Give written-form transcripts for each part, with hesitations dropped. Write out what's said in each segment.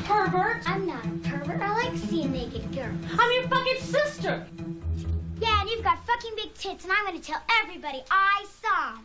pervert! I'm not a pervert. I like seeing naked girls. I'm your fucking sister! Yeah, and you've got fucking big tits, and I'm gonna tell everybody I saw 'em.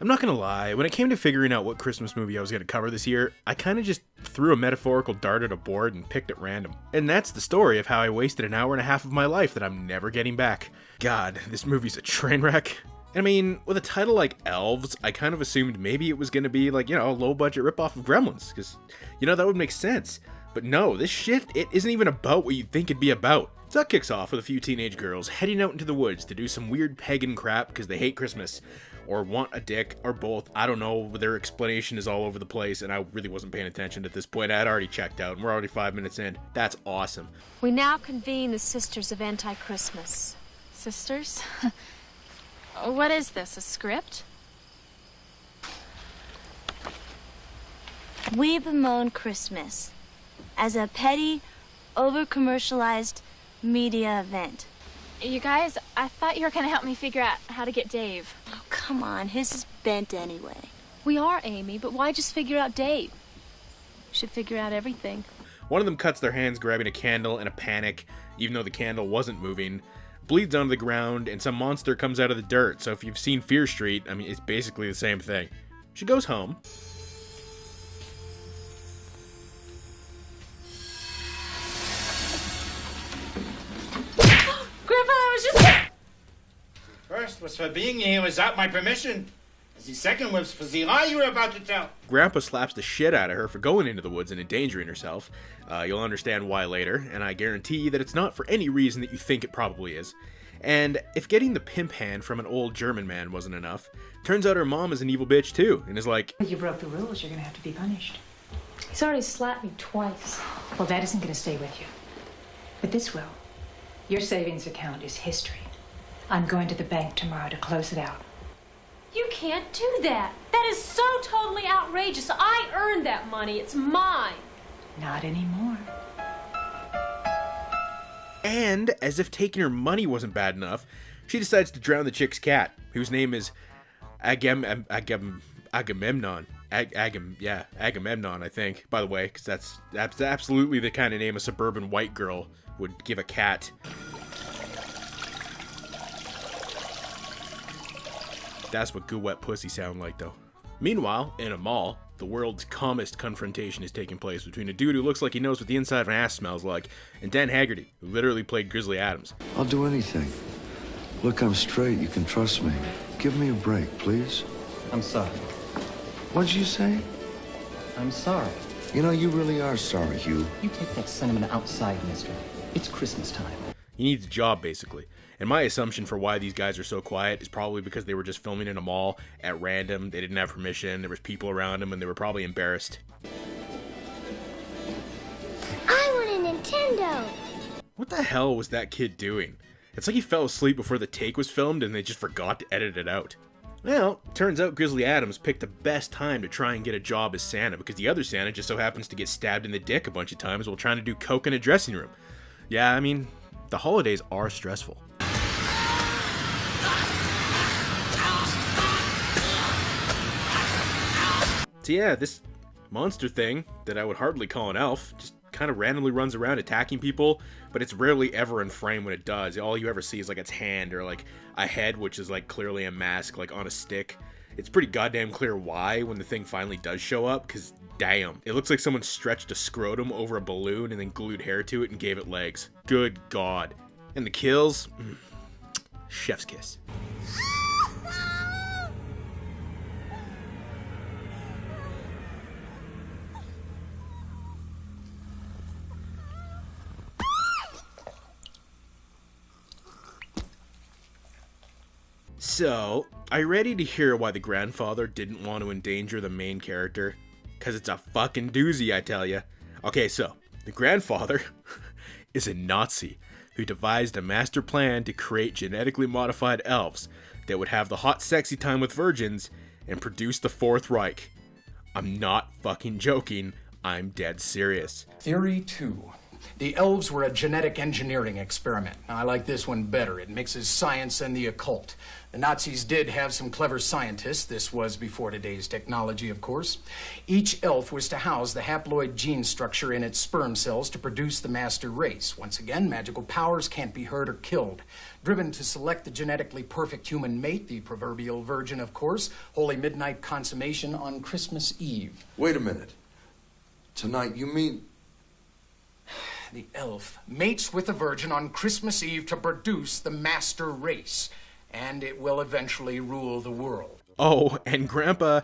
I'm not gonna lie, when it came to figuring out what Christmas movie I was gonna cover this year, I kinda just threw a metaphorical dart at a board and picked at random. And that's the story of how I wasted an hour and a half of my life that I'm never getting back. God, this movie's a train wreck. I mean, with a title like Elves, I kind of assumed maybe it was gonna be like, a low budget ripoff of Gremlins, because, that would make sense. But no, this shit, it isn't even about what you'd think it'd be about. So that kicks off with a few teenage girls heading out into the woods to do some weird pagan crap because they hate Christmas. Or want a dick, or both. I don't know, their explanation is all over the place, and I really wasn't paying attention at this point. I had already checked out, and we're already 5 minutes in. That's awesome. We now convene the Sisters of Anti-Christmas. Sisters? What is this, a script? We bemoan Christmas as a petty, over-commercialized media event. You guys, I thought you were going to help me figure out how to get Dave. Oh, come on, his is bent anyway. We are, Amy, but why just figure out Dave? We should figure out everything. One of them cuts their hands grabbing a candle in a panic, even though the candle wasn't moving, bleeds onto the ground, and some monster comes out of the dirt. So if you've seen Fear Street, it's basically the same thing. She goes home. Grandpa, I was just... First was for being here without my permission. The second was for the lie you were about to tell. Grandpa slaps the shit out of her for going into the woods and endangering herself. You'll understand why later, and I guarantee that it's not for any reason that you think it probably is. And if getting the pimp hand from an old German man wasn't enough, turns out her mom is an evil bitch too, and is like, You broke the rules, you're gonna have to be punished. He's already slapped me twice. Well, that isn't gonna stay with you. But this will. Your savings account is history. I'm going to the bank tomorrow to close it out. You can't do that. That is so totally outrageous. I earned that money. It's mine. Not anymore. and as if taking her money wasn't bad enough, she decides to drown the chick's cat, whose name is Agamemnon, I think, by the way, because that's absolutely the kind of name a suburban white girl would give a cat. That's what good wet pussy sound like, though. Meanwhile, in a mall, the world's calmest confrontation is taking place between a dude who looks like he knows what the inside of an ass smells like, and Dan Haggerty, who literally played Grizzly Adams. I'll do anything. Look, I'm straight. You can trust me. Give me a break, please. I'm sorry. What'd you say? I'm sorry. You know, you really are sorry, Hugh. You take that sentiment outside, mister. It's Christmas time. He needs a job, basically. And my assumption for why these guys are so quiet is probably because they were just filming in a mall at random. They didn't have permission. There was people around them, and they were probably embarrassed. I want a Nintendo! What the hell was that kid doing? It's like he fell asleep before the take was filmed and they just forgot to edit it out. Well, turns out Grizzly Adams picked the best time to try and get a job as Santa, because the other Santa just so happens to get stabbed in the dick a bunch of times while trying to do coke in a dressing room. Yeah, I mean, the holidays are stressful. So yeah, this monster thing that I would hardly call an elf just kind of randomly runs around attacking people, but it's rarely ever in frame when it does. All you ever see is like its hand or like a head, which is like clearly a mask like on a stick. It's pretty goddamn clear why when the thing finally does show up, because damn, it looks like someone stretched a scrotum over a balloon and then glued hair to it and gave it legs. Good God. And the kills? Chef's kiss. So, are you ready to hear why the grandfather didn't want to endanger the main character? Because it's a fucking doozy, I tell ya. Okay, so, the grandfather is a Nazi who devised a master plan to create genetically modified elves that would have the hot sexy time with virgins and produce the Fourth Reich. I'm not fucking joking, I'm dead serious. Theory 2. The Elves were a genetic engineering experiment. Now, I like this one better. It mixes science and the occult. The Nazis did have some clever scientists. This was before today's technology, of course. Each elf was to house the haploid gene structure in its sperm cells to produce the master race. Once again, magical powers can't be hurt or killed. Driven to select the genetically perfect human mate, the proverbial virgin, of course, holy midnight consummation on Christmas Eve. Wait a minute. Tonight, you mean... The elf mates with the virgin on Christmas Eve to produce the master race. And it will eventually rule the world. Oh, and Grandpa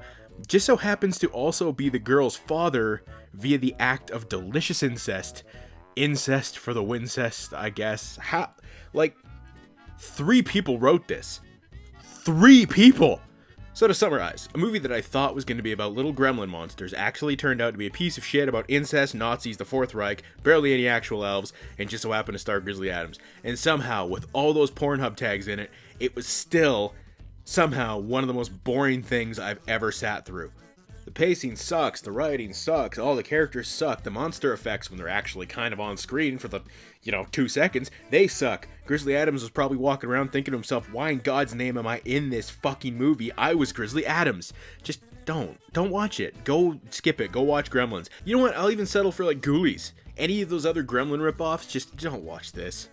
just so happens to also be the girl's father via the act of delicious incest. Incest for the wincest, I guess. Like, 3 people wrote this. 3 people! So to summarize, a movie that I thought was going to be about little gremlin monsters actually turned out to be a piece of shit about incest, Nazis, the Fourth Reich, barely any actual elves, and just so happened to star Grizzly Adams. And somehow, with all those Pornhub tags in it, it was still, somehow, one of the most boring things I've ever sat through. The pacing sucks, the writing sucks, all the characters suck, the monster effects when they're actually kind of on screen for the, 2 seconds, they suck. Grizzly Adams was probably walking around thinking to himself, why in God's name am I in this fucking movie? I was Grizzly Adams. Just don't watch it. Go skip it, go watch Gremlins. You know what, I'll even settle for like Ghoulies. Any of those other Gremlin ripoffs, just don't watch this.